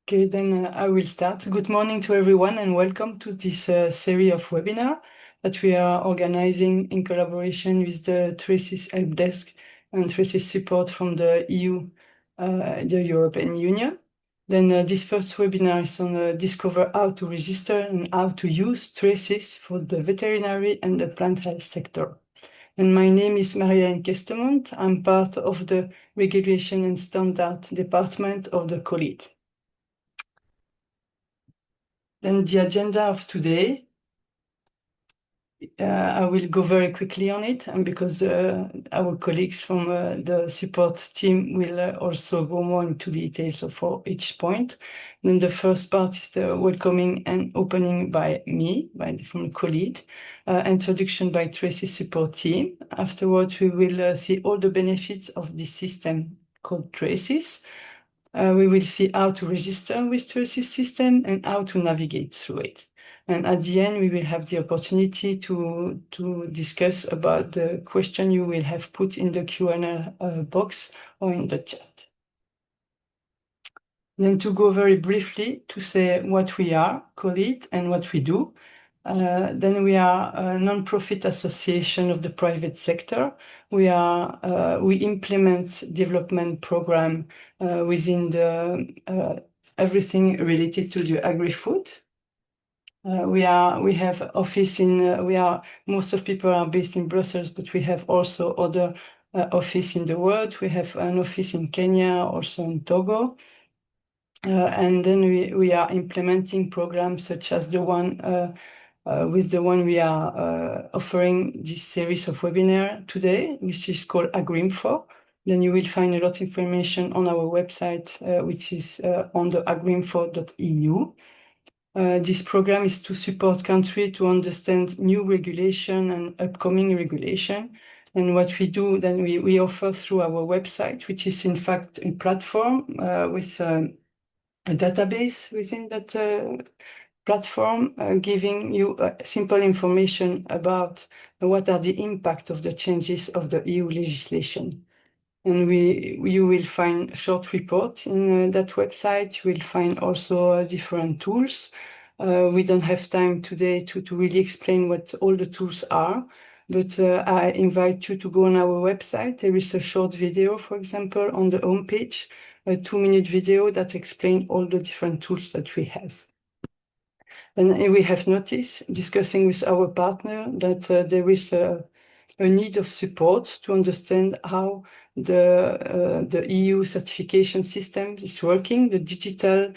Okay, then I will start. Good morning to everyone and welcome to this series of webinar that we are organizing in collaboration with the Traces Help Desk and Traces support from the EU, the European Union. Then this first webinar is on discover how to register and how to use Traces for the veterinary and the plant health sector. And my name is Maria Kestemont. I'm part of the Regulation and Standard Department of the COLIT. Then the agenda of today, I will go very quickly on it, and because our colleagues from the support team will also go more into details for each point. Then the first part is the welcoming and opening by me, from the colleague, introduction by Tracy's support team. Afterwards, we will see all the benefits of this system called Traces. We will see how to register with Tracy's system and how to navigate through it. And at the end, we will have the opportunity to discuss about the question you will have put in the Q&A box or in the chat. Then to go very briefly to say what we are, call it, and what we do. Then we are a non-profit association of the private sector. We implement development program within the everything related to the agri-food. Most of people are based in Brussels, but we have also other office in the world. We have an office in Kenya, also in Togo. And then we are implementing programs such as the one we are offering this series of webinar today, which is called Agrinfo. Then you will find a lot of information on our website, which is on the agrinfo.eu. This program is to support country to understand new regulation and upcoming regulation. And what we do, then we offer through our website, which is in fact a platform with a database within that platform, giving you simple information about what are the impact of the changes of the EU legislation. And you will find a short report in that website. You will find also different tools. We don't have time today to really explain what all the tools are, but I invite you to go on our website. There is a short video, for example, on the homepage, a 2-minute video that explains all the different tools that we have. And we have noticed, discussing with our partner, that there is a need of support to understand how the EU certification system is working. The digital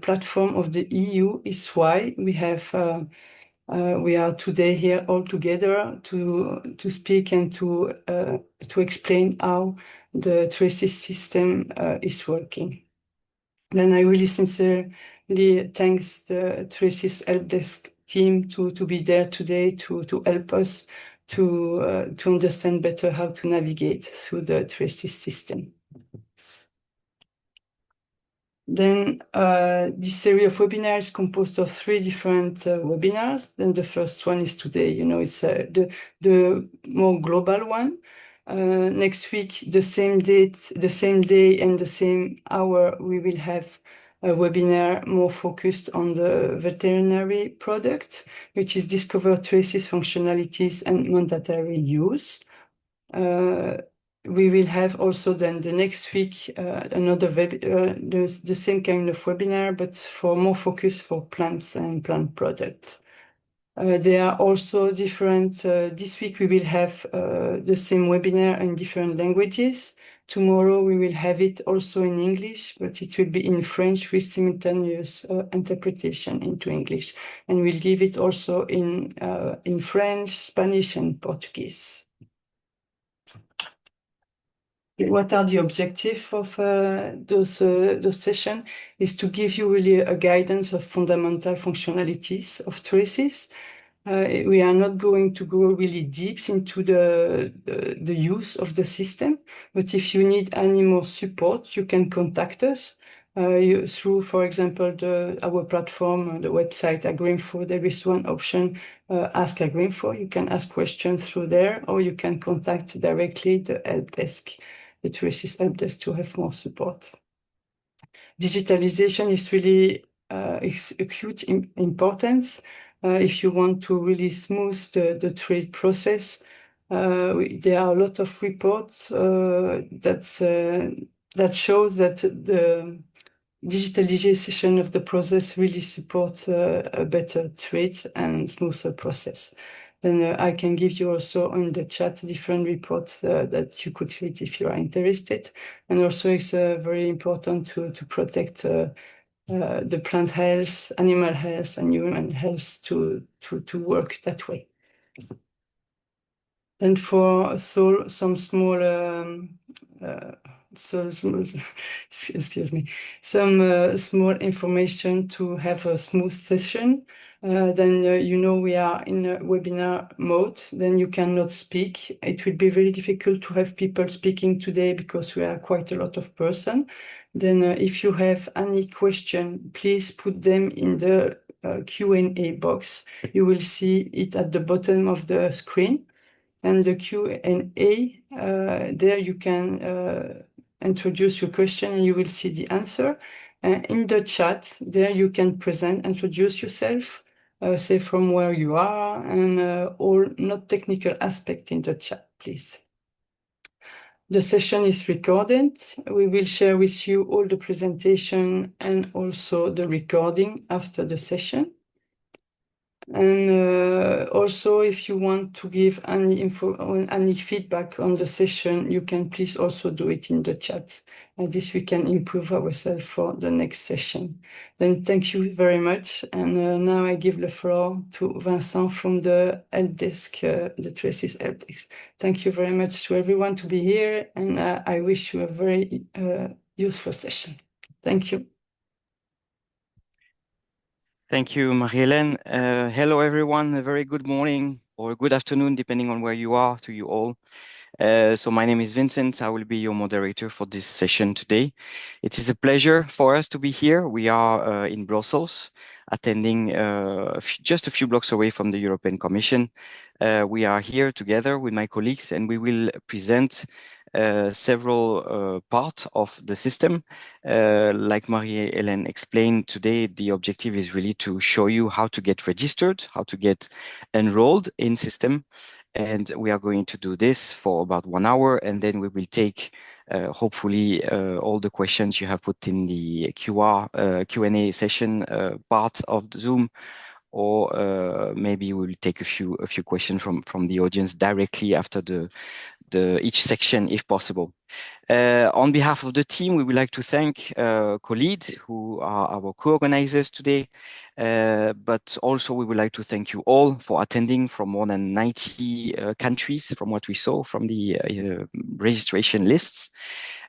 platform of the EU is why we are today here all together to speak and to explain how the Traces system is working. Then I really sincerely thanks the Traces Help Desk team to be there today to help us to understand better how to navigate through the Traces system. Then this series of webinars is composed of 3 different webinars. Then the first one is today, it's the more global one. Next week, the same date, the same day and the same hour, we will have a webinar more focused on the veterinary product, which is discover Traces functionalities and mandatory use. We will have also then the next week another the same kind of webinar, but for more focus for plants and plant products. There are also different, this week we will have the same webinar in different languages. Tomorrow we will have it also in English, but it will be in French with simultaneous interpretation into English. And we'll give it also in French, Spanish, and Portuguese. What are the objectives of those sessions? Is to give you really a guidance of fundamental functionalities of Traces. We are not going to go really deep into the use of the system, but if you need any more support, you can contact us through, for example, our platform, the website Agrinfo. There is one option, Ask Agrinfo. You can ask questions through there, or you can contact directly the help desk, the Traces help desk, to have more support. digitalization is really acute importance if you want to really smooth the trade process. There are a lot of reports that shows that the digitalization of the process really supports a better trade and smoother process. And I can give you also in the chat different reports that you could read if you are interested. And also it's very important to protect the plant health, animal health, and human health to work that way. And for some small, excuse me, some small information to have a smooth session. Then we are in a webinar mode. Then you cannot speak. It will be very difficult to have people speaking today because we are quite a lot of person. Then if you have any question, please put them in the Q&A box. You will see it at the bottom of the screen. And the Q&A, there you can introduce your question and you will see the answer. In the chat, there you can introduce yourself, say from where you are, and all not technical aspect in the chat, please. The session is recorded. We will share with you all the presentation and also the recording after the session. And also, if you want to give any info or any feedback on the session, you can please also do it in the chat. And this we can improve ourselves for the next session. Then thank you very much. And now I give the floor to Vincent from the help desk, the Tracy's help desk. Thank you very much to everyone to be here. And I wish you a very useful session. Thank you. Thank you, Marie-Hélène. Hello, everyone. A very good morning or good afternoon, depending on where you are, to you all. So my name is Vincent. I will be your moderator for this session today. It is a pleasure for us to be here. We are in Brussels, attending just a few blocks away from the European Commission. We are here together with my colleagues, and we will present several parts of the system. Like Marie-Hélène explained today, the objective is really to show you how to get registered, how to get enrolled in system. And we are going to do this for about 1 hour, and then we will take hopefully all the questions you have put in the Q&A session part of the Zoom, or maybe we will take a few questions from the audience directly after each section, if possible. On behalf of the team, we would like to thank Khalid, who are our co-organizers today. But also we would like to thank you all for attending from more than 90 countries, from what we saw from the registration lists.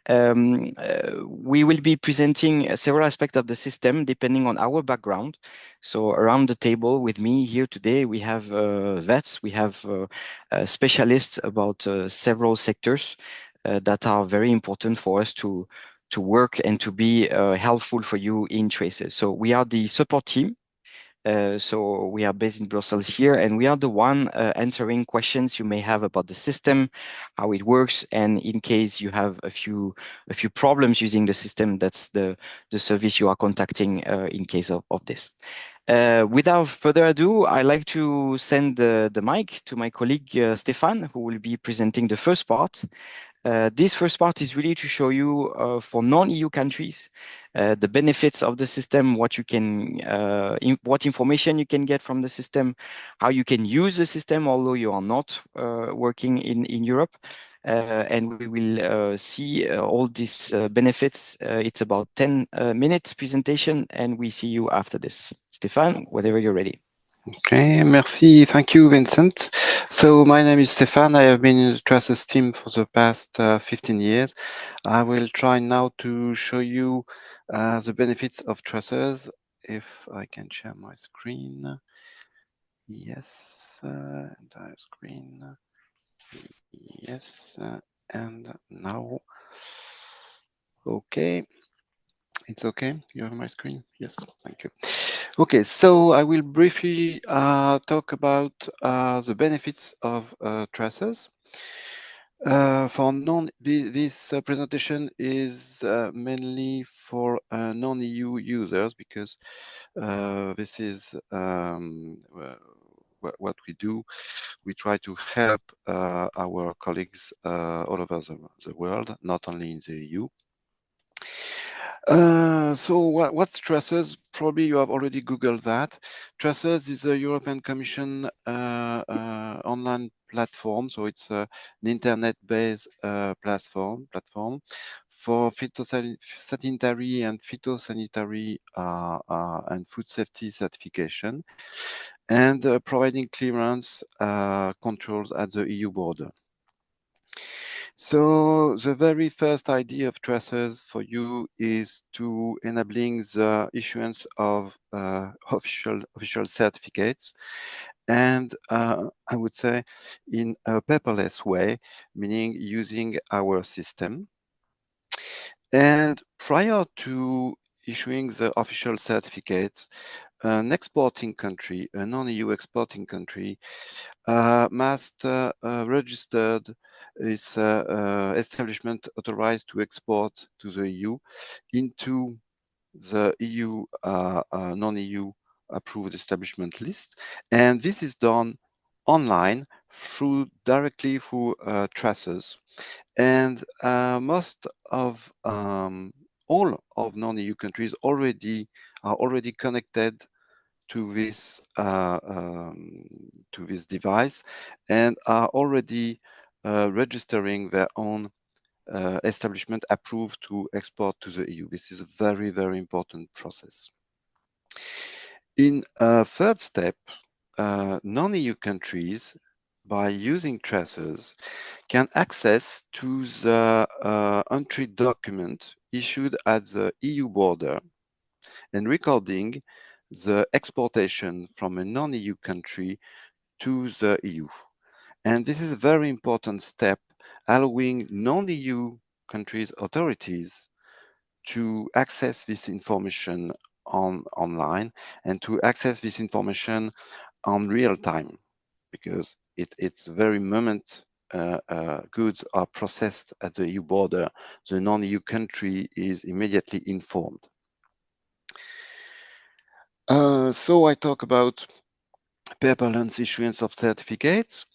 We will be presenting several aspects of the system depending on our background. So around the table with me here today, we have vets, we have specialists about several sectors that are very important for us to work and to be helpful for you in traces. So we are the support team. So we are based in Brussels here, and we are the one answering questions you may have about the system, how it works, and in case you have a few problems using the system, that's the service you are contacting in case of this. Without further ado, I'd like to send the mic to my colleague Stéphane, who will be presenting the first part. This first part is really to show you for non-EU countries the benefits of the system, what you can, what information you can get from the system, how you can use the system, although you are not working in Europe. And we will see all these benefits. It's about 10 minutes presentation, and we see you after this. Stéphane, whenever you're ready. Okay, merci. Thank you, Vincent. So my name is Stéphane. I have been in the Traces team for the past 15 years. I will try now to show you the benefits of Traces. If I can share my screen. Yes, entire screen. Yes, and now. Okay. It's okay. You have my screen? Yes, thank you. Okay, so I will briefly talk about the benefits of Traces. For this presentation is mainly for non-EU users, because this is what we do. We try to help our colleagues all over the world, not only in the EU. So what's Tracers? Probably you have already Googled that. Tracers is a European Commission online platform. So it's an internet-based platform for sanitary and phytosanitary and food safety certification, and providing clearance controls at the EU border. So the very first idea of Tracers for you is to enabling the issuance of official certificates, and I would say in a paperless way, meaning using our system. And prior to issuing the official certificates, an exporting country, a non-EU exporting country, must registered its establishment authorized to export to the EU into the EU non-EU approved establishment list, and this is done online directly through Tracers. And most of all of non-EU countries are already connected to this device, and are already registering their own establishment approved to export to the EU. This is a very, very important process. In a third step, non-EU countries, by using Tracers, can access to the entry document issued at the EU border and recording the exportation from a non-EU country to the EU. And this is a very important step, allowing non-EU countries' authorities to access this information online, and to access this information on real time, because it's very moment goods are processed at the EU border, the non-EU country is immediately informed. So I talk about paperless issuance of certificates.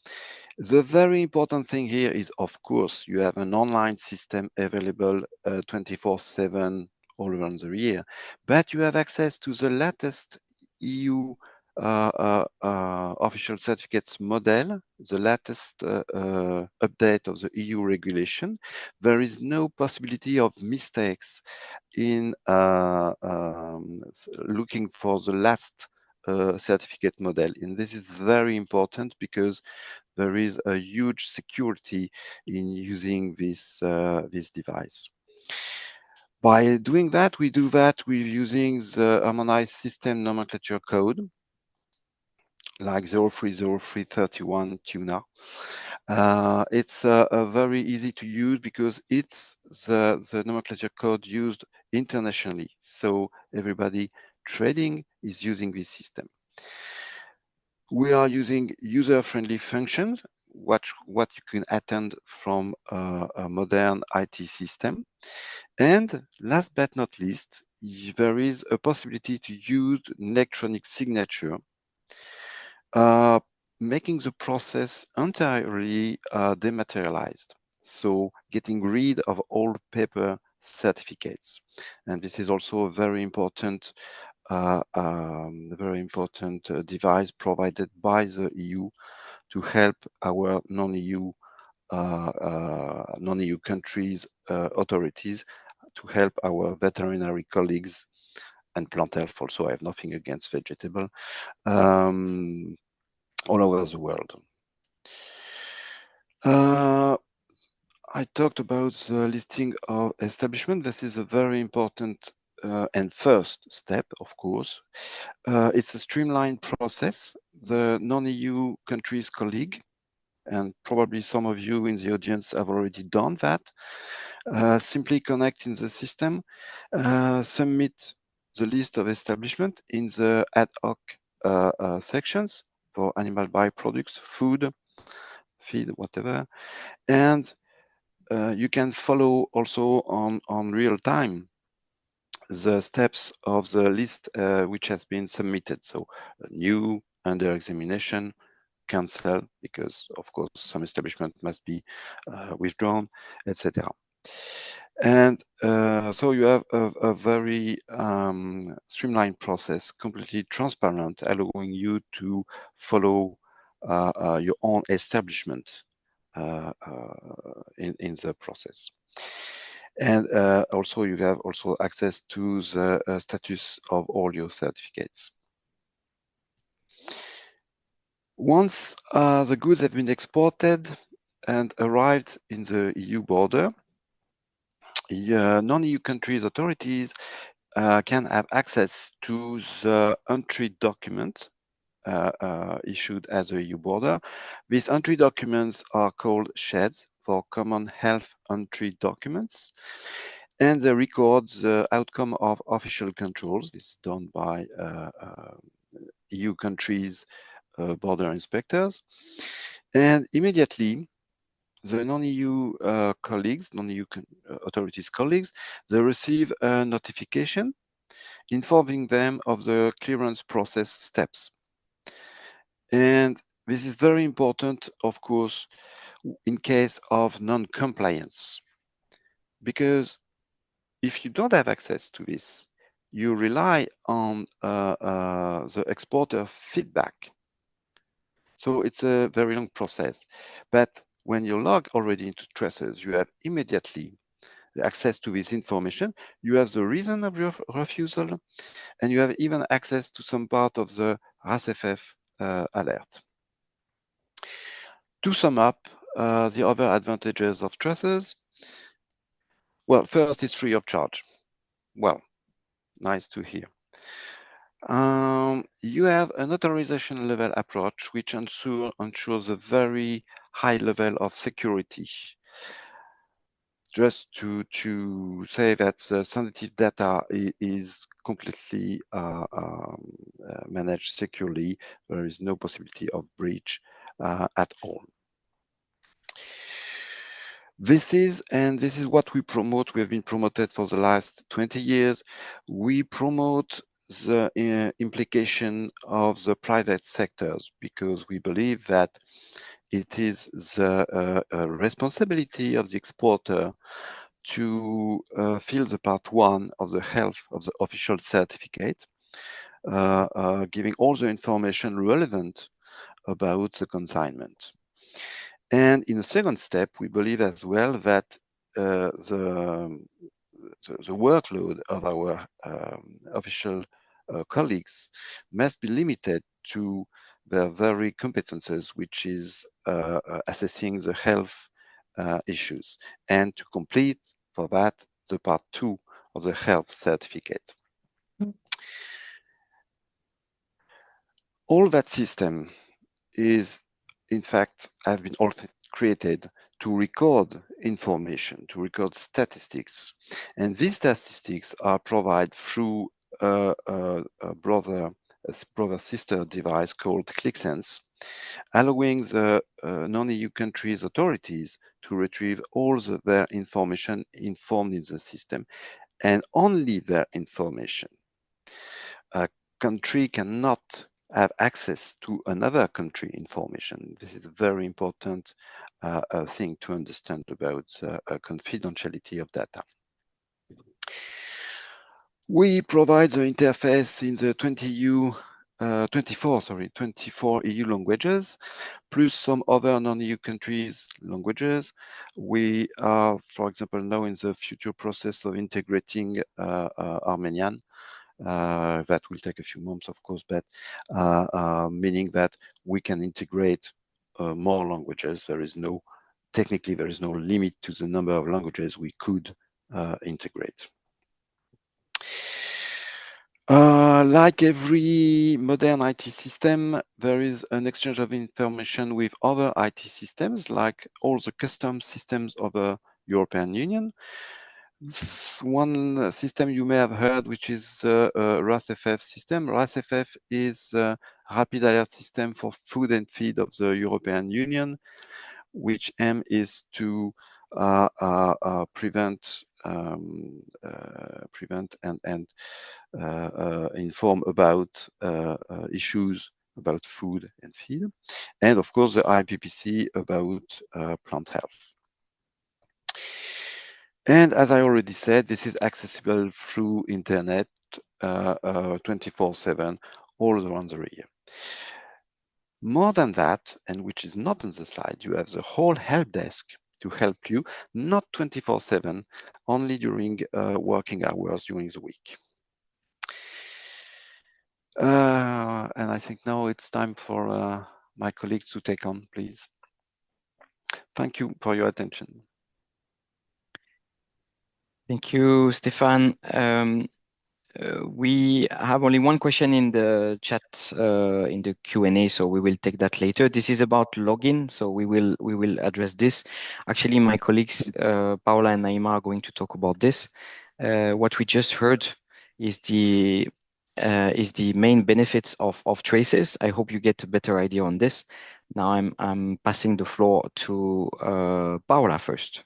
The very important thing here is, of course, you have an online system available 24/7 all around the year, but you have access to the latest EU official certificates model, the latest update of the EU regulation. There is no possibility of mistakes in looking for the last certificate model. And this is very important, because there is a huge security in using this device. By doing that, we do that with using the harmonized system nomenclature code, like 030331 tuna. It's very easy to use, because it's the nomenclature code used internationally. So everybody trading is using this system. We are using user-friendly functions, what you can attend from a modern IT system. And last but not least, there is a possibility to use electronic signature, making the process entirely dematerialized. So getting rid of all paper certificates. And this is also a very important device provided by the EU to help our non-EU countries authorities, to help our veterinary colleagues and plant health also. I have nothing against vegetable, all over the world. I talked about the listing of establishment. This is a very important and first step, of course. It's a streamlined process. The non-EU countries colleague, and probably some of you in the audience have already done that, simply connect in the system, submit the list of establishment in the ad hoc sections for animal byproducts, food, feed, whatever. And you can follow also on real time the steps of the list which has been submitted. So new, under examination, cancel, because of course some establishment must be withdrawn, etc. And so you have a very streamlined process, completely transparent, allowing you to follow your own establishment in the process. And also you have also access to the status of all your certificates. Once the goods have been exported and arrived in the EU border, non-EU countries' authorities can have access to the entry document issued at the EU border. These entry documents are called SHEDs, for Common Health Entry Documents, and they record the outcome of official controls. This is done by EU countries' border inspectors. And immediately, the non-EU colleagues, non-EU authorities colleagues, they receive a notification informing them of the clearance process steps. And this is very important, of course, in case of non-compliance, because if you don't have access to this, you rely on the exporter feedback. So it's a very long process. But when you log already into Traces, you have immediately the access to this information. You have the reason of your refusal, and you have even access to some part of the RASFF alert. To sum up, the other advantages of Traces, well, first, it's free of charge. Well, nice to hear. You have an authorization level approach, which ensures a very high level of security. Just to say that sensitive data is completely managed securely. There is no possibility of breach at all. This is what we promote. We have been promoted for the last 20 years. We promote the implication of the private sectors because we believe that it is the responsibility of the exporter to fill the part one of the health of the official certificate, giving all the information relevant about the consignment. And in a second step, we believe as well that the workload of our official colleagues must be limited to their very competences, which is assessing the health issues, and to complete for that the part two of the health certificate. All that system is, in fact, have been all created to record information, to record statistics. And these statistics are provided through a brother-sister device called ClickSense, allowing the non-EU countries' authorities to retrieve all their information informed in the system, and only their information. A country cannot have access to another country information. This is a very important thing to understand about confidentiality of data. We provide the interface in the 24 EU languages, plus some other non-EU countries' languages. We are, for example, now in the future process of integrating Armenian. That will take a few months, of course, but meaning that we can integrate more languages. Technically, there is no limit to the number of languages we could integrate. Like every modern IT system, there is an exchange of information with other IT systems, like all the custom systems of the European Union. One system you may have heard, which is the RASFF system. RASFF is a rapid alert system for food and feed of the European Union. which aim is to prevent and inform about issues about food and feed, and of course the IPPC about plant health. And as I already said, this is accessible through internet 24/7 all around the year. More than that, and which is not on the slide, you have the whole help desk to help you, not 24/7, only during working hours during the week. And I think now it's time for my colleagues to take on, please. Thank you for your attention. Thank you, Stéphane. We have only one question in the chat, in the Q&A, so we will take that later. This is about login, so we will address this. Actually, my colleagues Paola and Naima are going to talk about this. What we just heard is the main benefits of traces. I hope you get a better idea on this. Now I'm passing the floor to Paola first.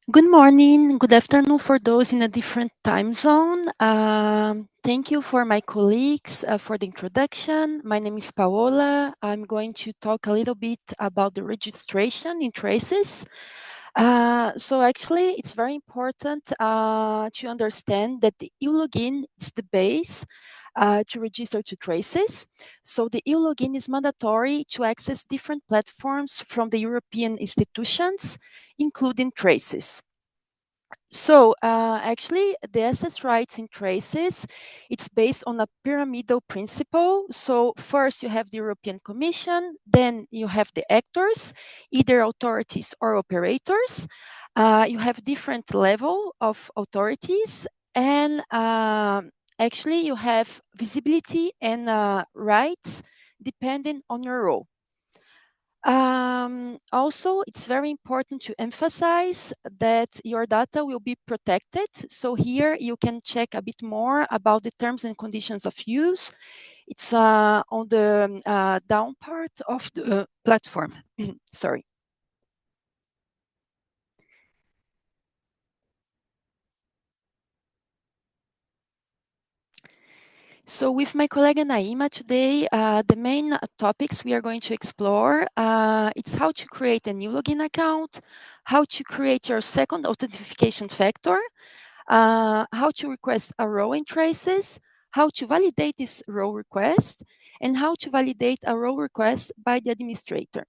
Good morning, good afternoon for those in a different time zone. Thank you for my colleagues for the introduction. My name is Paola. I'm going to talk a little bit about the registration in traces. So actually, it's very important to understand that the e-login is the base to register to traces. So the e-login is mandatory to access different platforms from the European institutions, including traces. So actually, the access rights in traces, it's based on a pyramidal principle. So first you have the European Commission, then you have the actors, either authorities or operators. You have different level of authorities, and actually you have visibility and rights depending on your role. Also, it's very important to emphasize that your data will be protected. So here you can check a bit more about the terms and conditions of use. It's on the down part of the platform. Sorry. So with my colleague Naima today, the main topics we are going to explore, it's how to create a new login account, how to create your second authentication factor, how to request a row in traces, how to validate this row request, and how to validate a row request by the administrator.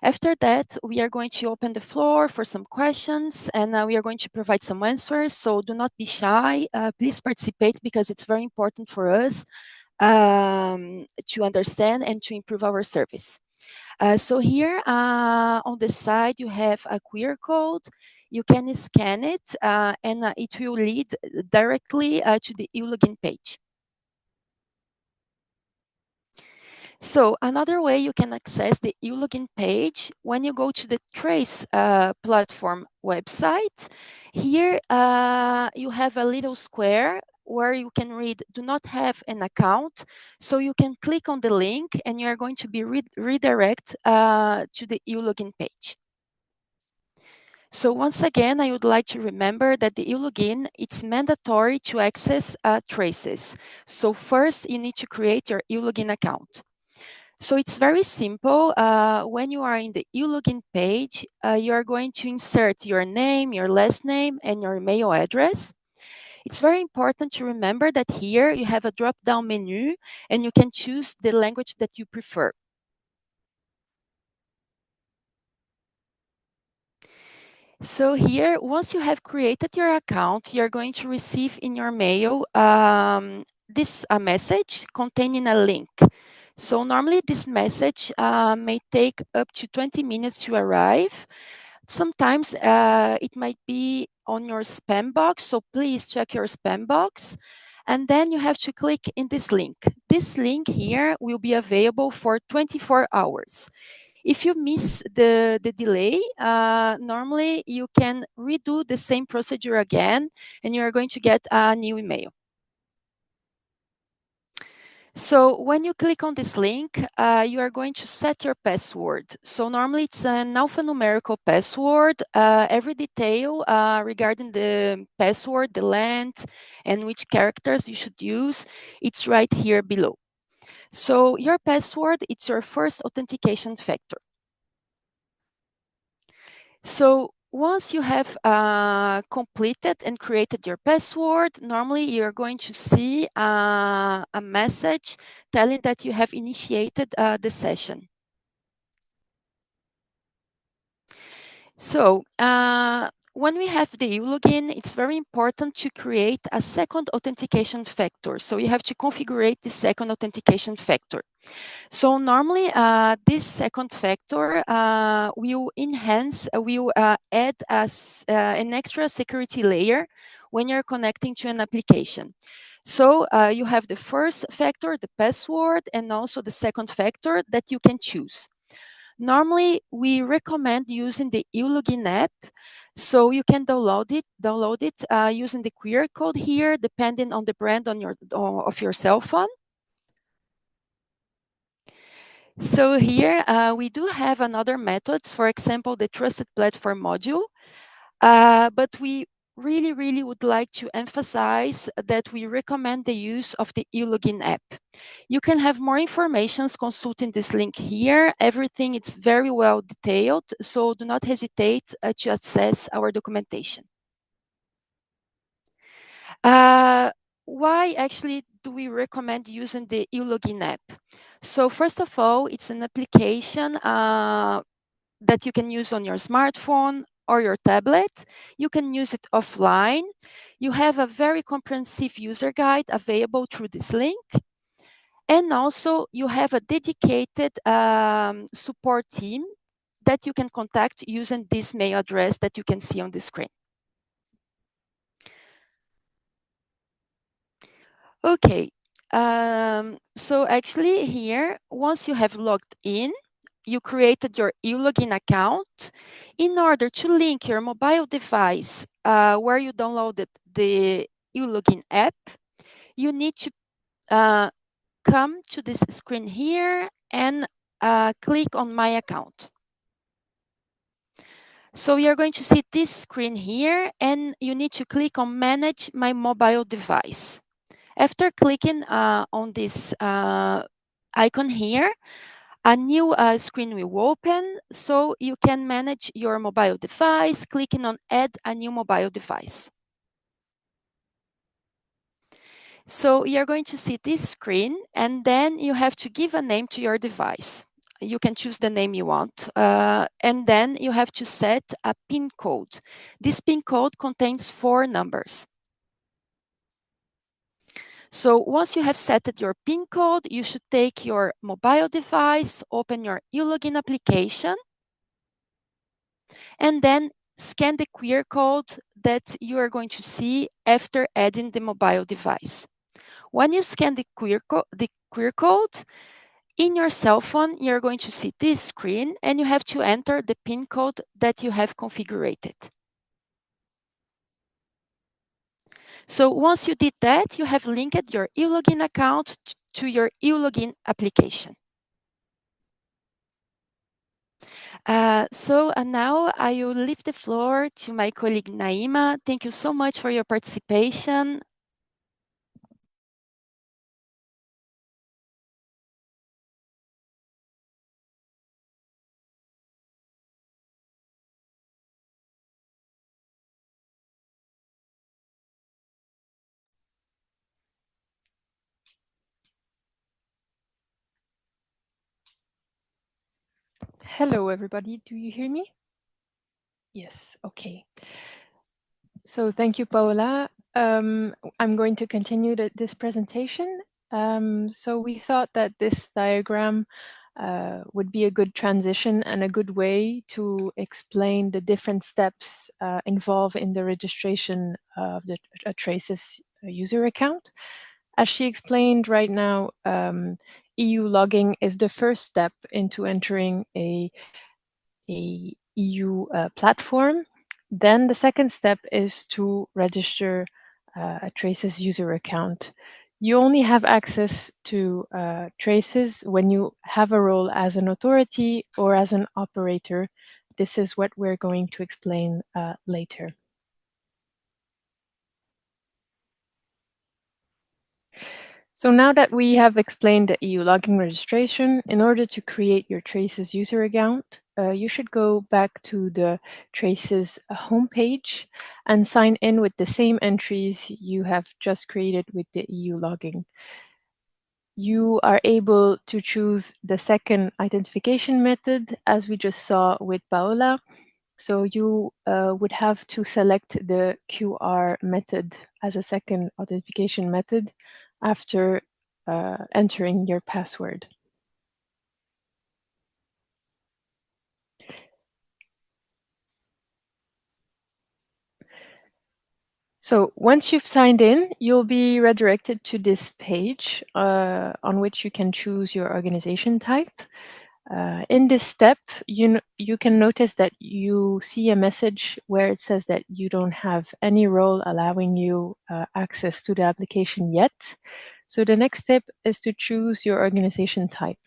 After that, we are going to open the floor for some questions, and we are going to provide some answers. So do not be shy. Please participate because it's very important for us to understand and to improve our service. So here on the side, you have a QR code. You can scan it, and it will lead directly to the e-login page. So another way you can access the e-login page, when you go to the Trace platform website, here you have a little square where you can read do not have an account. So you can click on the link and you are going to be redirect to the e-login page. So once again, I would like to remember that the e-login, it's mandatory to access traces. So first you need to create your e-login account. So it's very simple. When you are in the e-login page, you are going to insert your name, your last name, and your email address. It's very important to remember that here you have a drop-down menu and you can choose the language that you prefer. So here, once you have created your account, you're going to receive in your mail this message containing a link. So normally this message may take up to 20 minutes to arrive. Sometimes it might be on your spam box, so please check your spam box. And then you have to click in this link. This link here will be available for 24 hours. If you miss the delay, normally you can redo the same procedure again, and you are going to get a new email. So when you click on this link, you are going to set your password. So normally it's an alphanumerical password. Every detail regarding the password, the length, and which characters you should use, it's right here below. So your password, it's your first authentication factor. So once you have completed and created your password, normally you're going to see a message telling that you have initiated the session. So when we have the login, it's very important to create a second authentication factor. So you have to configure the second authentication factor. So normally this second factor will enhance, will add an extra security layer when you're connecting to an application. So you have the first factor, the password, and also the second factor that you can choose. Normally, we recommend using the uLogin app. So you can download it using the QR code here, depending on the brand of your cell phone. So here we do have another methods, for example, the trusted platform module, but we really would like to emphasize that we recommend the use of the uLogin app. You can have more information consulting this link here. Everything is very well detailed, so do not hesitate to access our documentation. Why actually do we recommend using the uLogin app? So first of all, it's an application that you can use on your smartphone or your tablet. You can use it offline. You have a very comprehensive user guide available through this link. And also you have a dedicated support team that you can contact using this mail address that you can see on the screen. Okay, so actually here, once you have logged in, you created your uLogin account. In order to link your mobile device where you downloaded the uLogin app, you need to come to this screen here and click on My Account. So you're going to see this screen here, and you need to click on Manage My Mobile Device. After clicking on this icon here, a new screen will open, so you can manage your mobile device, clicking on Add a New Mobile Device. So you're going to see this screen, and then you have to give a name to your device. You can choose the name you want, and then you have to set a PIN code. This PIN code contains 4 numbers. So once you have set your PIN code, you should take your mobile device, open your uLogin application, and then scan the QR code that you are going to see after adding the mobile device. When you scan the QR code, in your cell phone, you're going to see this screen, and you have to enter the PIN code that you have configured. So once you did that, you have linked your uLogin account to your uLogin application. So now I will leave the floor to my colleague Naima. Thank you so much for your participation. Hello, everybody. Do you hear me? Yes, okay. So thank you, Paola. I'm going to continue this presentation. So we thought that this diagram would be a good transition and a good way to explain the different steps involved in the registration of a Traces user account. As she explained right now, EU logging is the first step into entering a EU platform. Then the second step is to register a Traces user account. You only have access to Traces when you have a role as an authority or as an operator. This is what we're going to explain later. So now that we have explained the EU logging registration, in order to create your Traces user account, you should go back to the Traces homepage and sign in with the same entries you have just created with the EU logging. You are able to choose the second identification method, as we just saw with Paola. So you would have to select the QR method as a second authentication method after entering your password. So once you've signed in, you'll be redirected to this page on which you can choose your organization type. In this step, you can notice that you see a message where it says that you don't have any role allowing you access to the application yet. So the next step is to choose your organization type.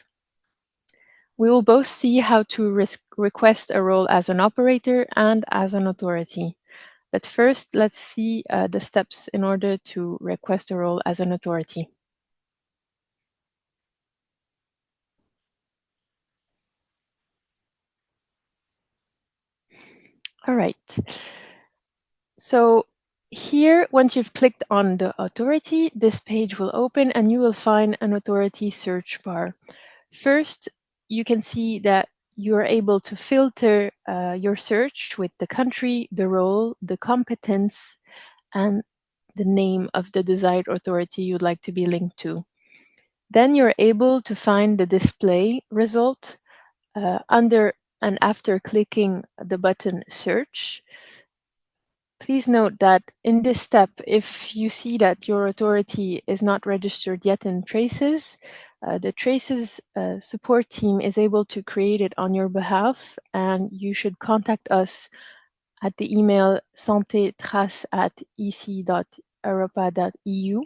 We will both see how to request a role as an operator and as an authority. But first, let's see the steps in order to request a role as an authority. All right. So here, once you've clicked on the authority, this page will open and you will find an authority search bar. First, you can see that you are able to filter your search with the country, the role, the competence, and the name of the desired authority you'd like to be linked to. Then you're able to find the display result under and after clicking the button search. Please note that in this step, if you see that your authority is not registered yet in Traces, the Traces support team is able to create it on your behalf, and you should contact us at the email santetrace@ec.europa.eu,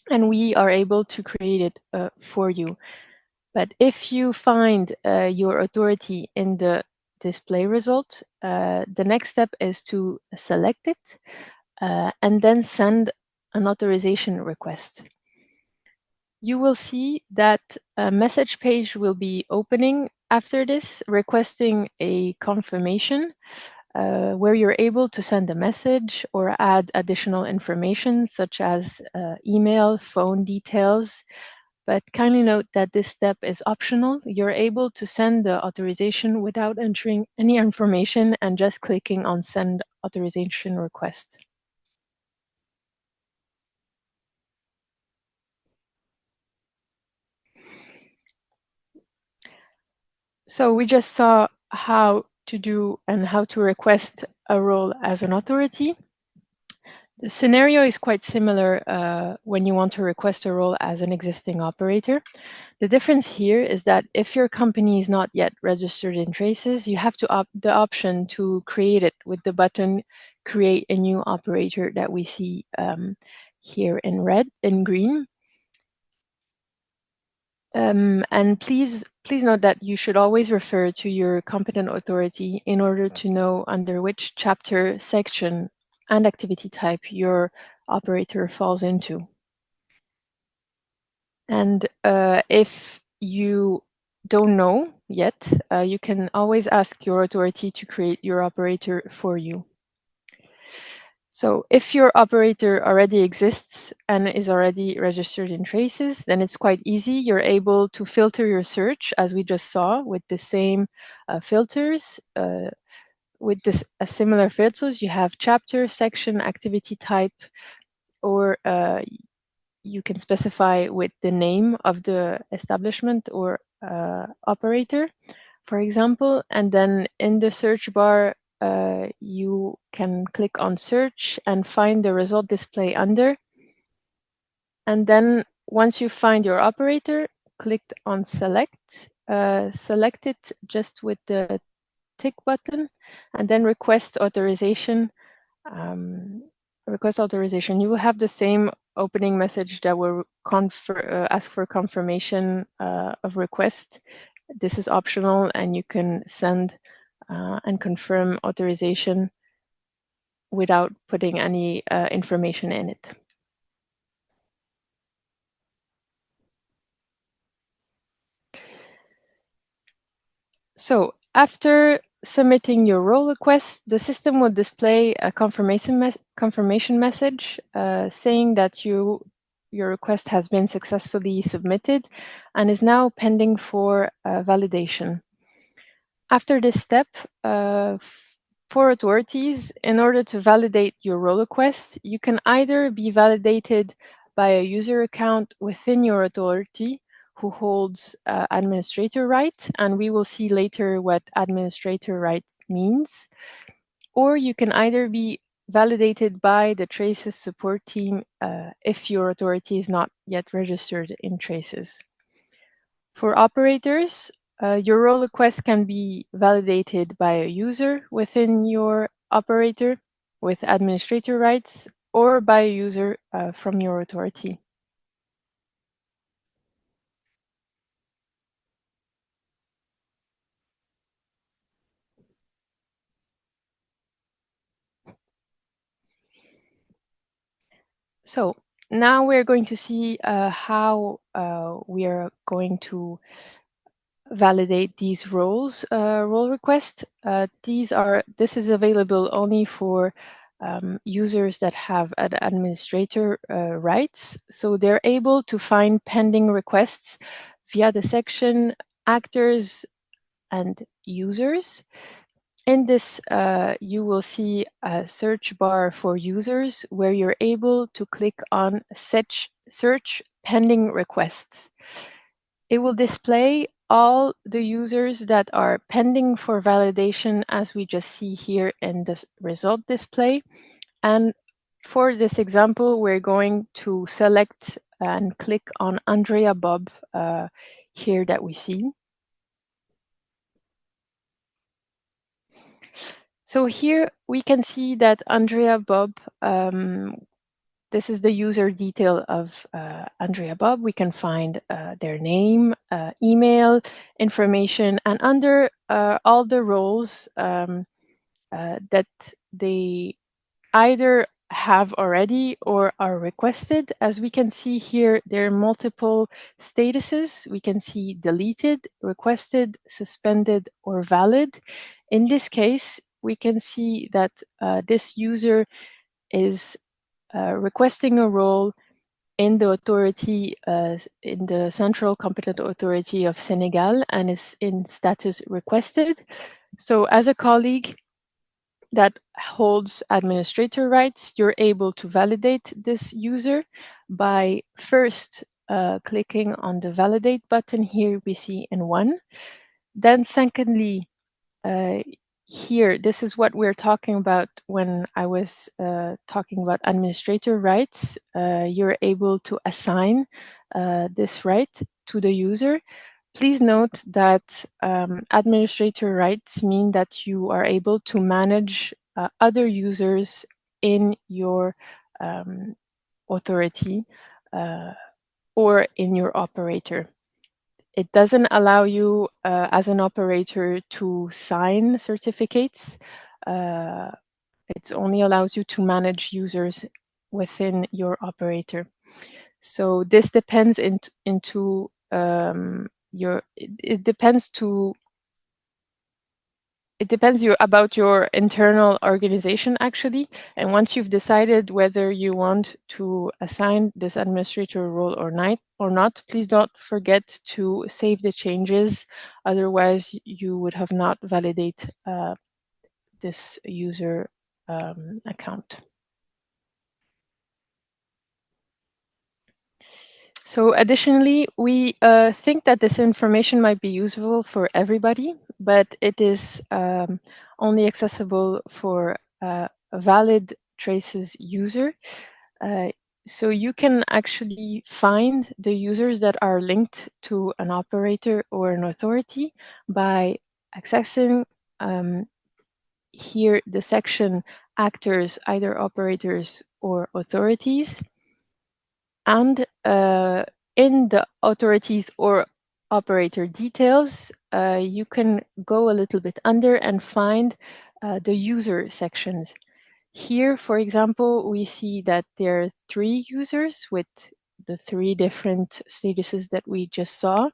and we are able to create it for you. But if you find your authority in the display result, the next step is to select it and then send an authorization request. You will see that a message page will be opening after this, requesting a confirmation where you're able to send a message or add additional information such as email, phone details. But kindly note that this step is optional. You're able to send the authorization without entering any information and just clicking on Send Authorization Request. So we just saw how to do and how to request a role as an authority. The scenario is quite similar when you want to request a role as an existing operator. The difference here is that if your company is not yet registered in Traces, you have the option to create it with the button Create a New Operator that we see here in green. And please note that you should always refer to your competent authority in order to know under which chapter, section, and activity type your operator falls into. And if you don't know yet, you can always ask your authority to create your operator for you. So if your operator already exists and is already registered in Traces, then it's quite easy. You're able to filter your search, as we just saw, with the same filters. With this similar filters, you have chapter, section, activity type, or you can specify with the name of the establishment or operator, for example, and then in the search bar, you can click on search and find the result display under. And then once you find your operator, click on select, select it just with the tick button, and then request authorization. Request authorization. You will have the same opening message that will ask for confirmation of request. This is optional, and you can send and confirm authorization without putting any information in it. So after submitting your role request, the system will display a confirmation message saying that your request has been successfully submitted and is now pending for validation. After this step, for authorities, in order to validate your role request, you can either be validated by a user account within your authority who holds administrator rights, and we will see later what administrator rights means, or you can either be validated by the Traces support team if your authority is not yet registered in Traces. For operators, your role request can be validated by a user within your operator with administrator rights or by a user from your authority. So now we're going to see how we are going to validate these role requests. This is available only for users that have administrator rights. So they're able to find pending requests via the section actors and users. In this, you will see a search bar for users where you're able to click on search pending requests. It will display all the users that are pending for validation, as we just see here in this result display. And for this example, we're going to select and click on Andrea Bob here that we see. So here we can see that Andrea Bob, this is the user detail of Andrea Bob. We can find their name, email, information, and under all the roles that they either have already or are requested. As we can see here, there are multiple statuses. We can see deleted, requested, suspended, or valid. In this case, we can see that this user is requesting a role in the authority, in the Central Competent Authority of Senegal, and is in status requested. So as a colleague that holds administrator rights, you're able to validate this user by first clicking on the validate button here we see in one. Then secondly, here, this is what we're talking about when I was talking about administrator rights. You're able to assign this right to the user. Please note that administrator rights mean that you are able to manage other users in your authority or in your operator. It doesn't allow you as an operator to sign certificates. It only allows you to manage users within your operator. So this depends into your. It depends about your internal organization, actually. And once you've decided whether you want to assign this administrator role or not, please don't forget to save the changes. Otherwise, you would have not validated this user account. So additionally, we think that this information might be useful for everybody, but it is only accessible for a valid traces user. So you can actually find the users that are linked to an operator or an authority by accessing here the section actors, either operators or authorities. And in the authorities or operator details, you can go a little bit under and find the user sections. Here, for example, we see that there are 3 users with the 3 different statuses that we just saw.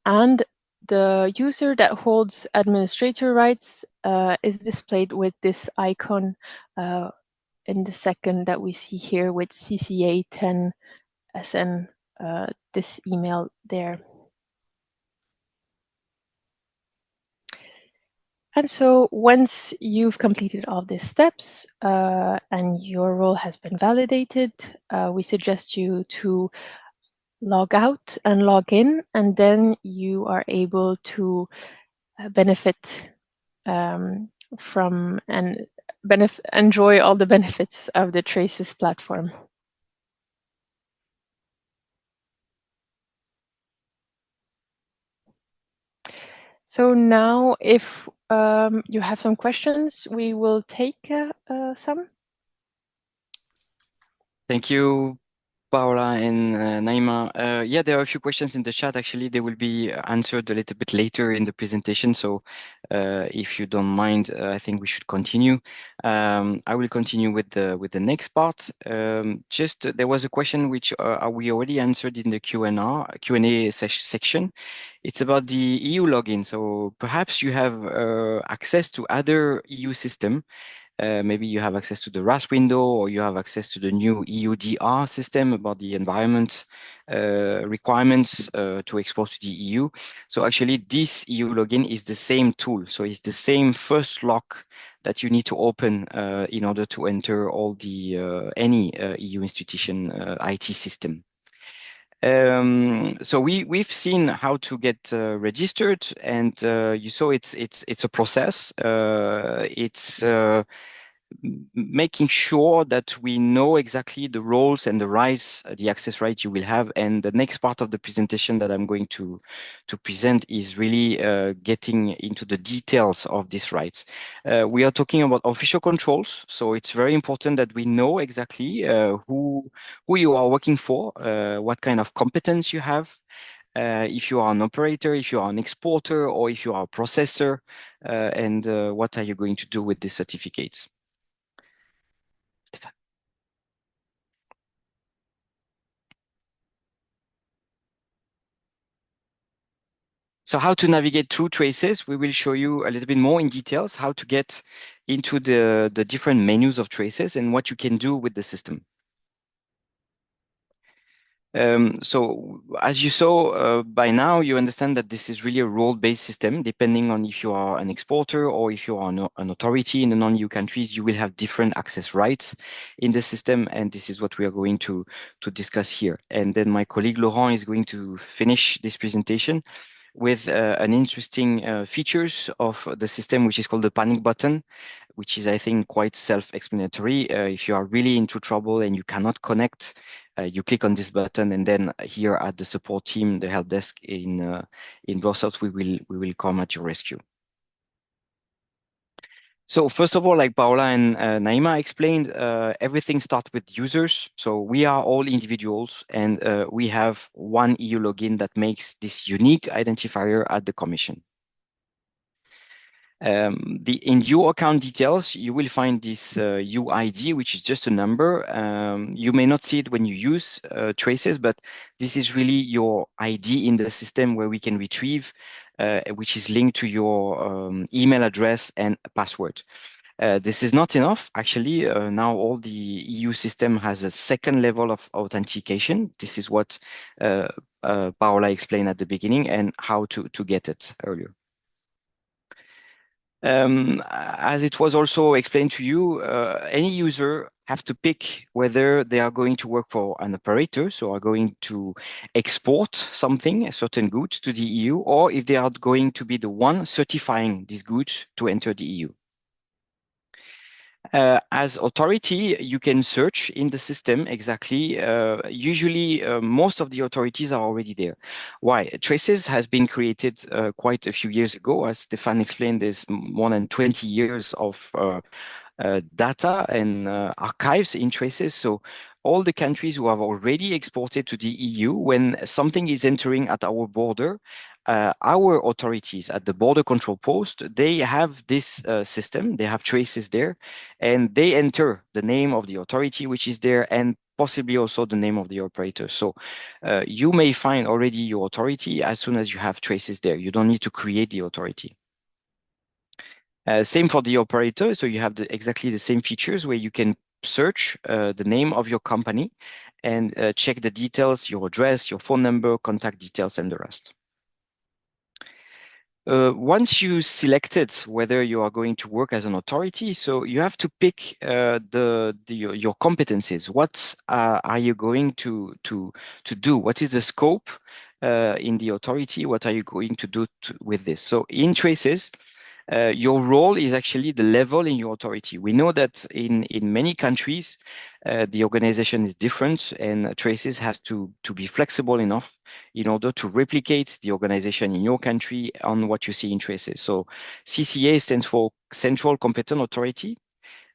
And the user that holds administrator rights is displayed with this icon in the second that we see here with CCA 10 SN, this email there. And so once you've completed all these steps and your role has been validated, we suggest you to log out and log in, and then you are able to benefit from and enjoy all the benefits of the Traces platform. So now, if you have some questions, we will take some. Thank you, Paola and Naima. Yeah, there are a few questions in the chat. Actually, they will be answered a little bit later in the presentation. So if you don't mind, I think we should continue. I will continue with the next part. Just there was a question which we already answered in the Q&A section. It's about the EU login. So perhaps you have access to other EU system. Maybe you have access to the RAS window, or you have access to the new EUDR system about the environment requirements to export to the EU. So actually, this EU login is the same tool. So it's the same first lock that you need to open in order to enter all the any EU institution IT system. So we've seen how to get registered, and you saw it's a process. It's making sure that we know exactly the roles and the rights, the access rights you will have. And the next part of the presentation that I'm going to present is really getting into the details of these rights. We are talking about official controls, so it's very important that we know exactly who you are working for, what kind of competence you have. If you are an operator, if you are an exporter, or if you are a processor, and what are you going to do with these certificates? Stéphane. So how to navigate through traces, we will show you a little bit more in details how to get into the different menus of traces and what you can do with the system. So as you saw by now, you understand that this is really a role-based system. Depending on if you are an exporter or if you are an authority in the non-EU countries, you will have different access rights in the system, and this is what we are going to discuss here. And then my colleague Laurent is going to finish this presentation with an interesting features of the system, which is called the panic button, which is, I think, quite self-explanatory. If you are really into trouble and you cannot connect, you click on this button, and then here at the support team, the help desk in Brussels, we will come at your rescue. So first of all, like Paola and Naima explained, everything starts with users. So we are all individuals, and we have one EU login that makes this unique identifier at the Commission. In your account details, you will find this UID, which is just a number. You may not see it when you use traces, but this is really your ID in the system where we can retrieve, which is linked to your email address and password. This is not enough. Actually, now all the EU system has a second level of authentication. This is what Paola explained at the beginning and how to get it earlier. As it was also explained to you, any user have to pick whether they are going to work for an operator, so are going to export something, a certain goods to the EU, or if they are going to be the one certifying these goods to enter the EU. As authority, you can search in the system exactly. Usually, most of the authorities are already there. Why? Traces has been created quite a few years ago. As Stefan explained, there's more than 20 years of data and archives in Traces. So all the countries who have already exported to the EU, when something is entering at our border, our authorities at the border control post, they have this system, they have Traces there, and they enter the name of the authority which is there and possibly also the name of the operator. So you may find already your authority as soon as you have Traces there. You don't need to create the authority. Same for the operator. So you have exactly the same features where you can search the name of your company and check the details, your address, your phone number, contact details, and the rest. Once you selected whether you are going to work as an authority, so you have to pick your competencies. What are you going to do? What is the scope in the authority? What are you going to do with this? So in Traces, your role is actually the level in your authority. We know that in many countries, the organization is different, and Traces has to be flexible enough in order to replicate the organization in your country on what you see in Traces. So CCA stands for Central Competent Authority.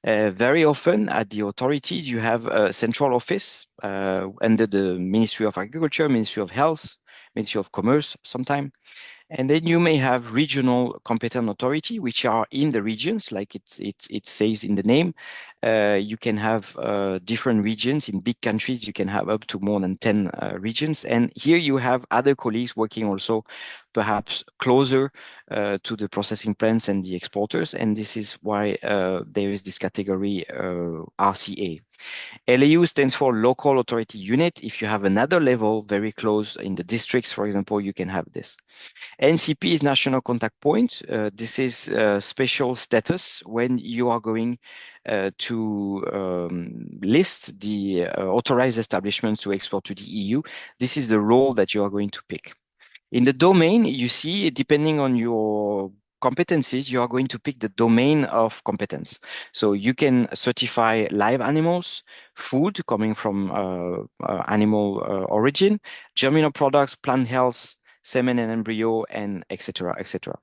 Very often at the authorities, you have a central office under the Ministry of Agriculture, Ministry of Health, Ministry of Commerce sometimes. And then you may have regional competent authority, which are in the regions, like it says in the name. You can have different regions. In big countries, you can have up to more than 10 regions. And here you have other colleagues working also perhaps closer to the processing plants and the exporters. And this is why there is this category RCA. LAU stands for Local Authority Unit. If you have another level very close in the districts, for example, you can have this. NCP is National Contact Point. This is special status when you are going to list the authorized establishments to export to the EU. This is the role that you are going to pick. In the domain, you see, depending on your competencies, you are going to pick the domain of competence. So you can certify live animals, food coming from animal origin, germinal products, plant health, semen and embryo, and etc., etc.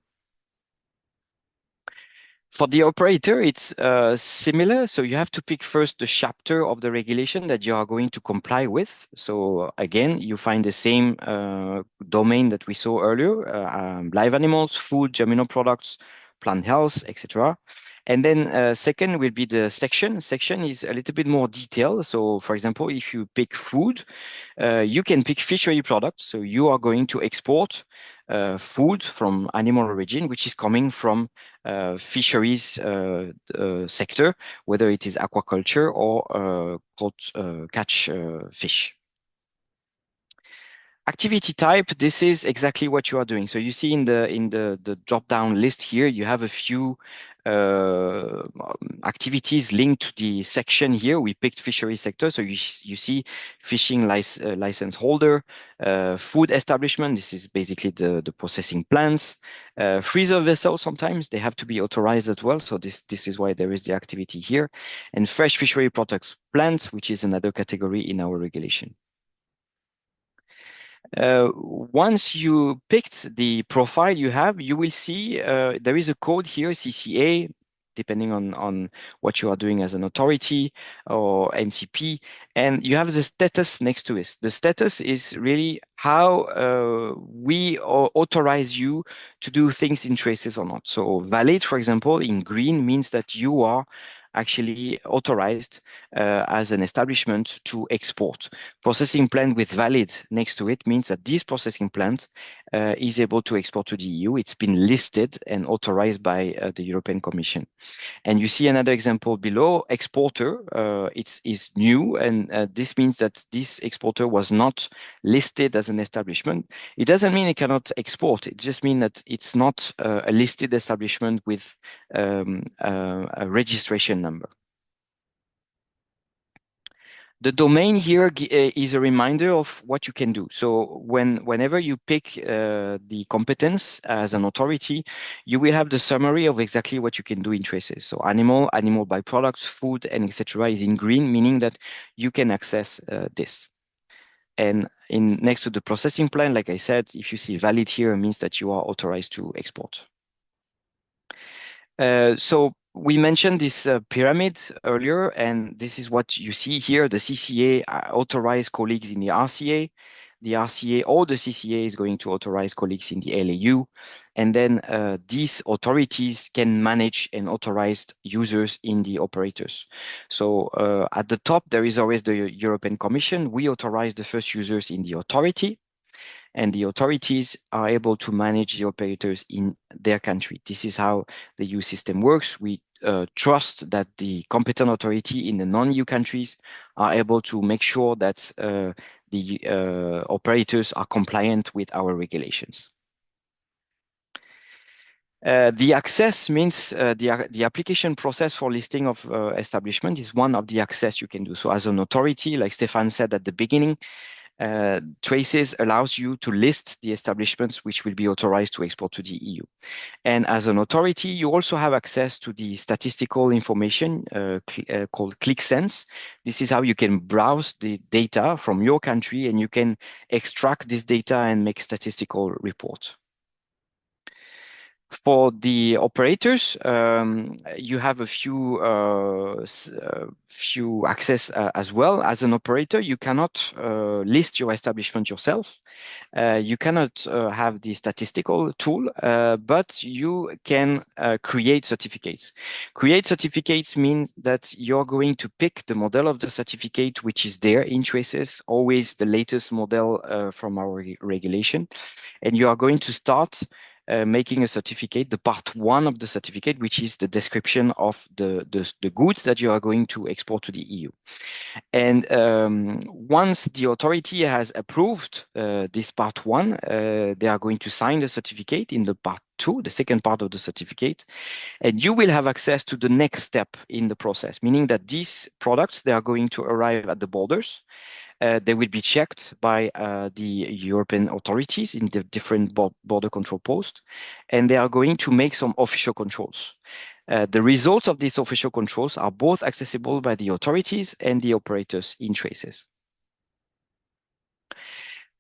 For the operator, it's similar. So you have to pick first the chapter of the regulation that you are going to comply with. So again, you find the same domain that we saw earlier, live animals, food, germinal products, plant health, etc. And then second will be the section. Section is a little bit more detailed. So for example, if you pick food, you can pick fishery products. So you are going to export food from animal origin, which is coming from fisheries sector, whether it is aquaculture or catch fish. Activity type, this is exactly what you are doing. So you see in the drop-down list here, you have a few activities linked to the section here. We picked fishery sector. So you see fishing license holder, food establishment. This is basically the processing plants, freezer vessels. Sometimes they have to be authorized as well. So this is why there is the activity here, and fresh fishery products plants, which is another category in our regulation. Once you picked the profile you have, you will see there is a code here, CCA, depending on what you are doing as an authority or NCP, and you have the status next to it. The status is really how we authorize you to do things in Traces or not. So valid, for example, in green means that you are actually authorized as an establishment to export. Processing plant with valid next to it means that this processing plant is able to export to the EU. It's been listed and authorized by the European Commission. And you see another example below, exporter. Is new, and this means that this exporter was not listed as an establishment. It doesn't mean it cannot export. It just means that it's not a listed establishment with a registration number. The domain here is a reminder of what you can do. So whenever you pick the competence as an authority, you will have the summary of exactly what you can do in traces. So animal byproducts, food, and etc. is in green, meaning that you can access this. And next to the processing plan, like I said, if you see valid here, it means that you are authorized to export. So we mentioned this pyramid earlier, and this is what you see here. The CCA authorized colleagues in the RCA. The RCA or the CCA is going to authorize colleagues in the LAU. And then these authorities can manage and authorize users in the operators. So at the top, there is always the European Commission. We authorize the first users in the authority, and the authorities are able to manage the operators in their country. This is how the EU system works. We trust that the competent authority in the non-EU countries are able to make sure that the operators are compliant with our regulations. The access means the application process for listing of establishment is one of the access you can do. So as an authority, like Stefan said at the beginning, traces allows you to list the establishments which will be authorized to export to the EU. And as an authority, you also have access to the statistical information called ClickSense. This is how you can browse the data from your country and you can extract this data and make statistical reports. For the operators, you have a few access as well. As an operator, you cannot list your establishment yourself. You cannot have the statistical tool, but you can create certificates. Create certificates means that you're going to pick the model of the certificate, which is there in traces, always the latest model from our regulation. And you are going to start making a certificate, the part one of the certificate, which is the description of the goods that you are going to export to the EU. And once the authority has approved this part one, they are going to sign the certificate in the part two, the second part of the certificate, and you will have access to the next step in the process, meaning that these products, they are going to arrive at the borders. They will be checked by the European authorities in the different border control posts, and they are going to make some official controls. The results of these official controls are both accessible by the authorities and the operators in traces.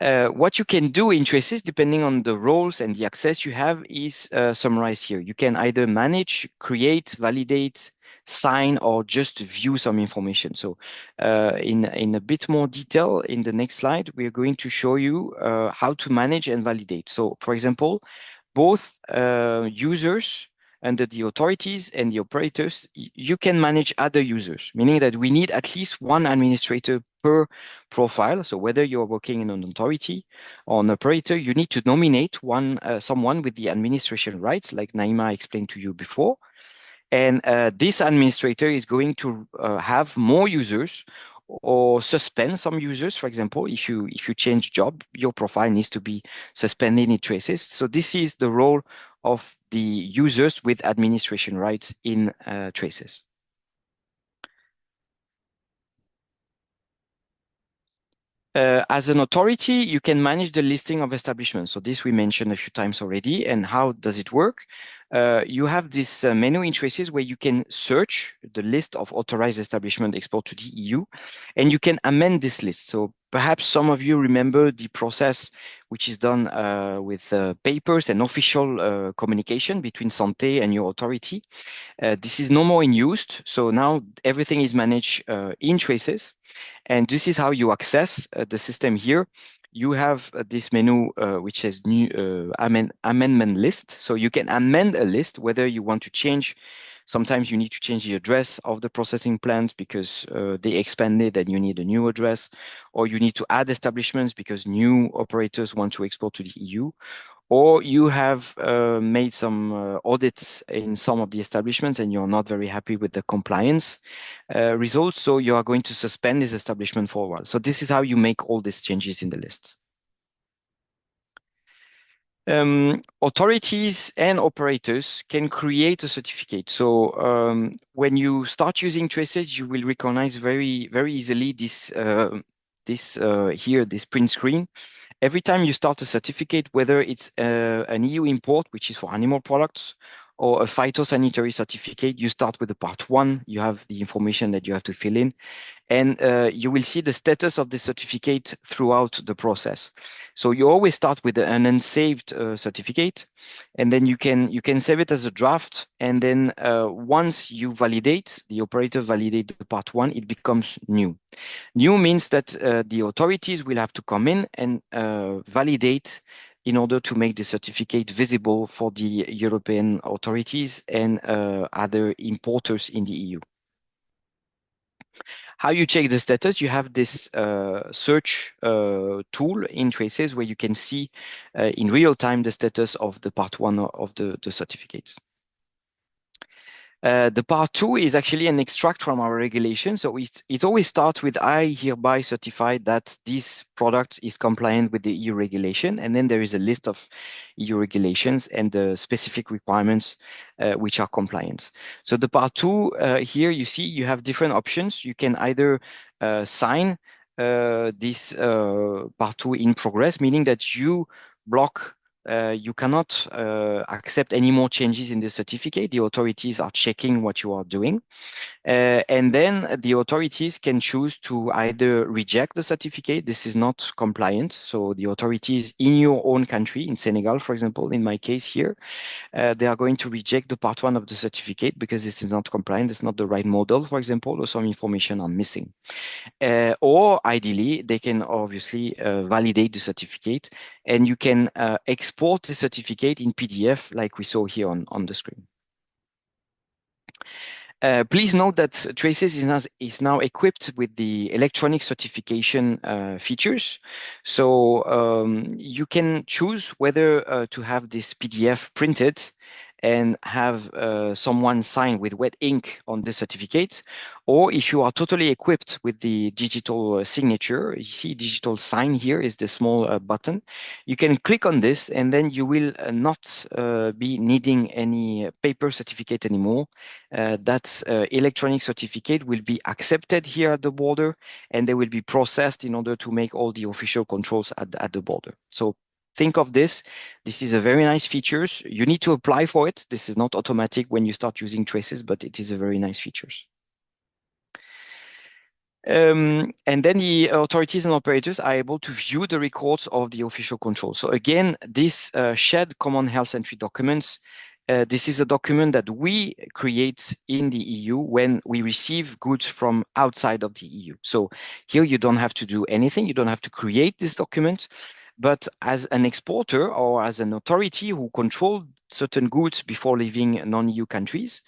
What you can do in traces, depending on the roles and the access you have, is summarized here. You can either manage, create, validate, sign, or just view some information. So in a bit more detail in the next slide, we are going to show you how to manage and validate. So for example, both users under the authorities and the operators, you can manage other users, meaning that we need at least one administrator per profile. So whether you're working in an authority or an operator, you need to nominate someone with the administration rights, like Naima explained to you before. And this administrator is going to have more users or suspend some users. For example, if you change job, your profile needs to be suspended in traces. So this is the role of the users with administration rights in traces. As an authority, you can manage the listing of establishments. So this we mentioned a few times already. And how does it work? You have this menu in traces where you can search the list of authorized establishment export to the EU, and you can amend this list. So perhaps some of you remember the process which is done with papers and official communication between Santé and your authority. This is no more in use. So now everything is managed in traces. And this is how you access the system here. You have this menu which says new amendment list. So you can amend a list whether you want to change. Sometimes you need to change the address of the processing plant because they expanded and you need a new address, or you need to add establishments because new operators want to export to the EU, or you have made some audits in some of the establishments and you're not very happy with the compliance results, so you are going to suspend this establishment for a while. So this is how you make all these changes in the list. Authorities and operators can create a certificate. So when you start using traces, you will recognize very easily this here, this print screen. Every time you start a certificate, whether it's an EU import, which is for animal products, or a phytosanitary certificate, you start with the part 1. You have the information that you have to fill in, and you will see the status of the certificate throughout the process. So you always start with an unsaved certificate, and then you can save it as a draft. And then once you validate, the operator validate the part 1, it becomes new. New means that the authorities will have to come in and validate in order to make the certificate visible for the European authorities and other importers in the EU. How you check the status? You have this search tool in Traces where you can see in real time the status of the part 1 of the certificates. The part 2 is actually an extract from our regulation. So it always starts with I hereby certify that this product is compliant with the EU regulation. And then there is a list of EU regulations and the specific requirements which are compliant. So the part 2 here, you see you have different options. You can either sign this part 2 in progress, meaning that you block you cannot accept any more changes in the certificate. The authorities are checking what you are doing. And then the authorities can choose to either reject the certificate. This is not compliant. So the authorities in your own country, in Senegal, for example, in my case here, they are going to reject the part 1 of the certificate because this is not compliant. It's not the right model, for example, or some information are missing. Or ideally, they can obviously validate the certificate, and you can export the certificate in PDF like we saw here on the screen. Please note that Traces is now equipped with the electronic certification features. So you can choose whether to have this PDF printed and have someone sign with wet ink on the certificate, or if you are totally equipped with the digital signature, you see digital sign here is the small button. You can click on this and then you will not be needing any paper certificate anymore. That electronic certificate will be accepted here at the border and they will be processed in order to make all the official controls at the border. So think of this. This is a very nice feature. You need to apply for it. This is not automatic when you start using Traces, but it is a very nice feature. And then the authorities and operators are able to view the records of the official control. So again, this shared common health entry documents, this is a document that we create in the EU when we receive goods from outside of the EU. So here you don't have to do anything. You don't have to create this document. But as an exporter or as an authority who controls certain goods before leaving non-EU countries,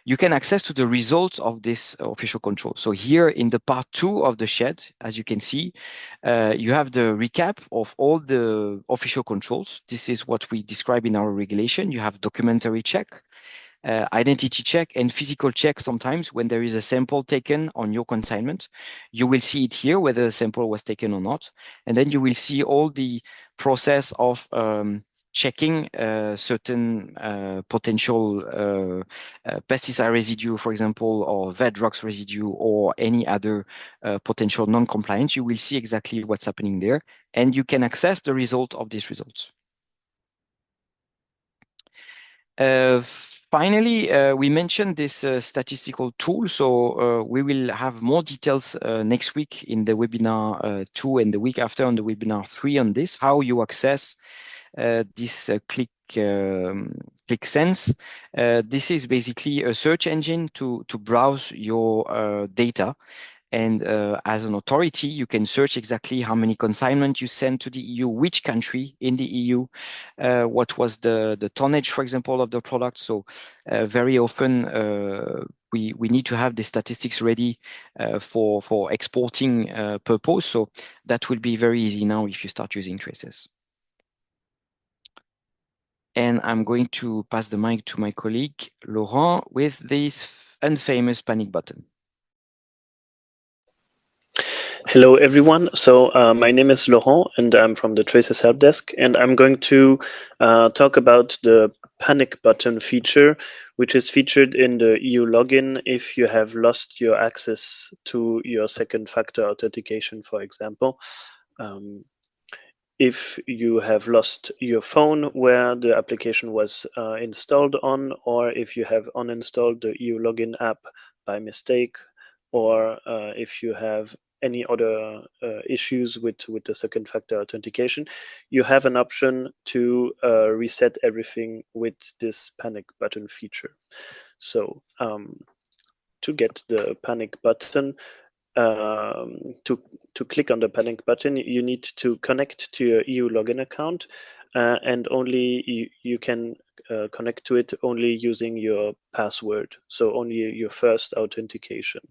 you can access to the results of this official control. So here in the part 2 of the shed, as you can see, you have the recap of all the official controls. This is what we describe in our regulation. You have documentary check, identity check, and physical check. Sometimes when there is a sample taken on your consignment, you will see it here whether a sample was taken or not. And then you will see all the process of checking certain potential pesticide residue, for example, or vet drugs residue, or any other potential non-compliance. You will see exactly what's happening there, and you can access the result of these results. Finally, we mentioned this statistical tool, so we will have more details next week in the webinar 2 and the week after on the webinar 3 on this, how you access this ClickSense. This is basically a search engine to browse your data. And as an authority, you can search exactly how many consignments you sent to the EU, which country in the EU, what was the tonnage, for example, of the product. So very often we need to have the statistics ready for exporting purpose. So that will be very easy now if you start using Traces. And I'm going to pass the mic to my colleague, Laurent, with this infamous panic button. Hello, everyone. So my name is Laurent, and I'm from the Traces Help Desk, and I'm going to talk about the panic button feature, which is featured in the EU login if you have lost your access to your second factor authentication, for example. If you have lost your phone where the application was installed on, or if you have uninstalled the EU login app by mistake, or if you have any other issues with the second factor authentication, you have an option to reset everything with this panic button feature. So to get the panic button, to click on the panic button, you need to connect to your EU login account, and only you can connect to it only using your password, so only your first authentication.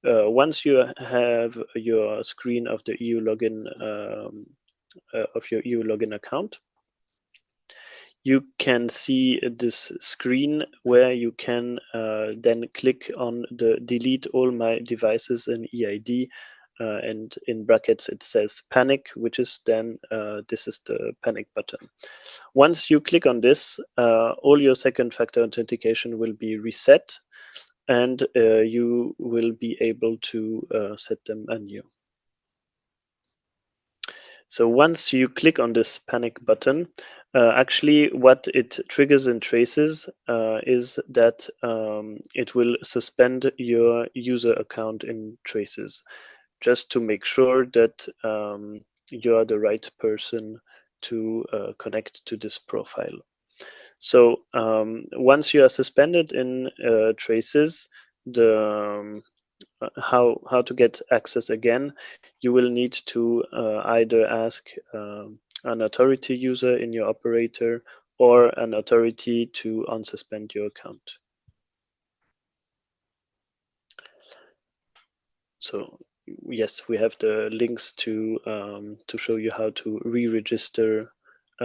Once you have your screen of the EU login of your EU login account, you can see this screen where you can then click on the delete all my devices in EID, and in brackets it says panic, which is then this is the panic button. Once you click on this, all your second factor authentication will be reset, and you will be able to set them anew. So once you click on this panic button, actually what it triggers and traces is that it will suspend your user account in Traces, just to make sure that you are the right person to connect to this profile. So once you are suspended in Traces, the how to get access again, you will need to either ask an authority user in your operator or an authority to unsuspend your account. So yes, we have the links to show you how to re-register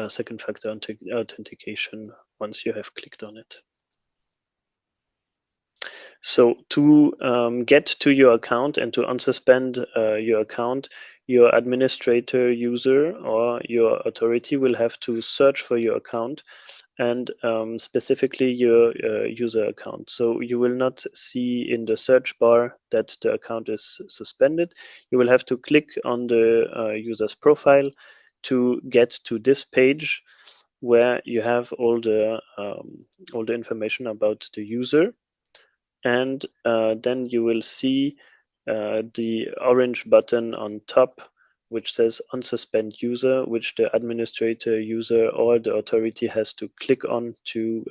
second factor authentication once you have clicked on it. So to get to your account and to unsuspend your account, your administrator user or your authority will have to search for your account, and specifically your user account. So you will not see in the search bar that the account is suspended. You will have to click on the user's profile to get to this page where you have all the information about the user. And then you will see the orange button on top, which says unsuspend user, which the administrator user or the authority has to click on to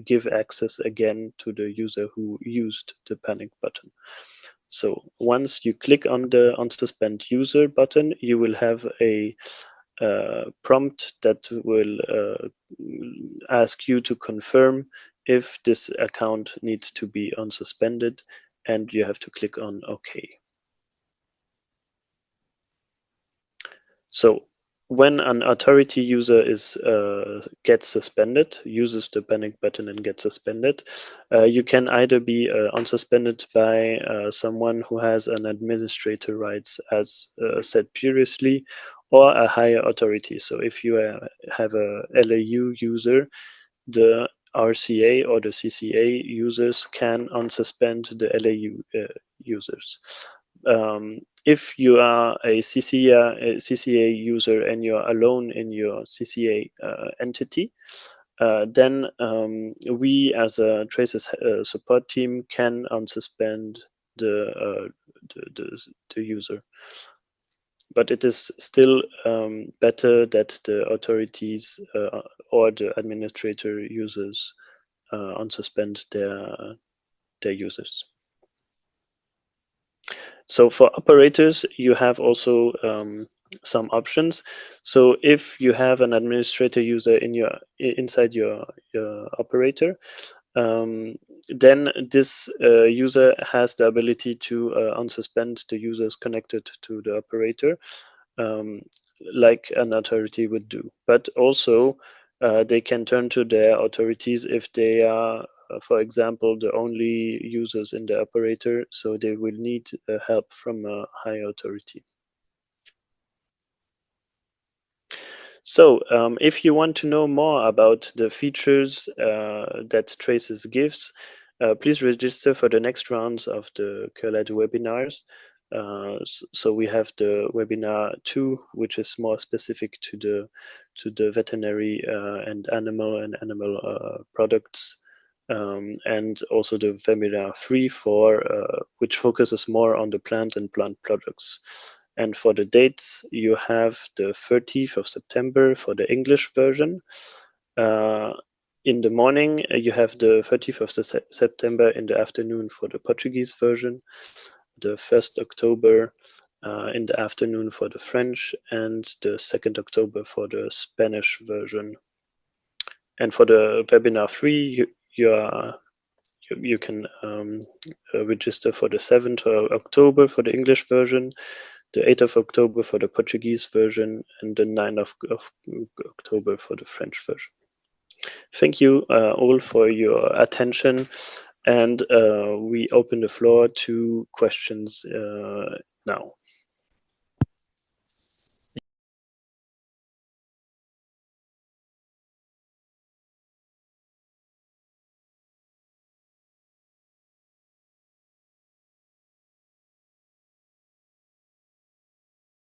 give access again to the user who used the panic button. So once you click on the unsuspend user button, you will have a prompt that will ask you to confirm if this account needs to be unsuspended, and you have to click on OK. So when an authority user is gets suspended, uses the panic button and gets suspended, you can either be unsuspended by someone who has an administrator rights as said previously, or a higher authority. So if you have a LAU user, the RCA or the CCA users can unsuspend the LAU users. If you are a CCA user and you're alone in your CCA entity, then we as a Traces support team can unsuspend the user. But it is still better that the authorities or the administrator users unsuspend their users. So for operators, you have also some options. So if you have an administrator user inside your operator, then this user has the ability to unsuspend the users connected to the operator, like an authority would do. But also they can turn to their authorities if they are for example, the only users in the operator, so they will need help from a higher authority. So if you want to know more about the features that Traces gives, please register for the next rounds of the CURLAD webinars. So we have the webinar 2, which is more specific to the veterinary and animal products, and also the webinar 3 for which focuses more on the plant and plant products. And for the dates, you have the 30th of September for the English version. In the morning, you have the 30th of September in the afternoon for the Portuguese version, the 1st October in the afternoon for the French, and the 2nd October for the Spanish version. And for the webinar 3, you can register for the 7th of October for the English version, the 8th of October for the Portuguese version, and the 9th of October for the French version. Thank you all for your attention, and we open the floor to questions now.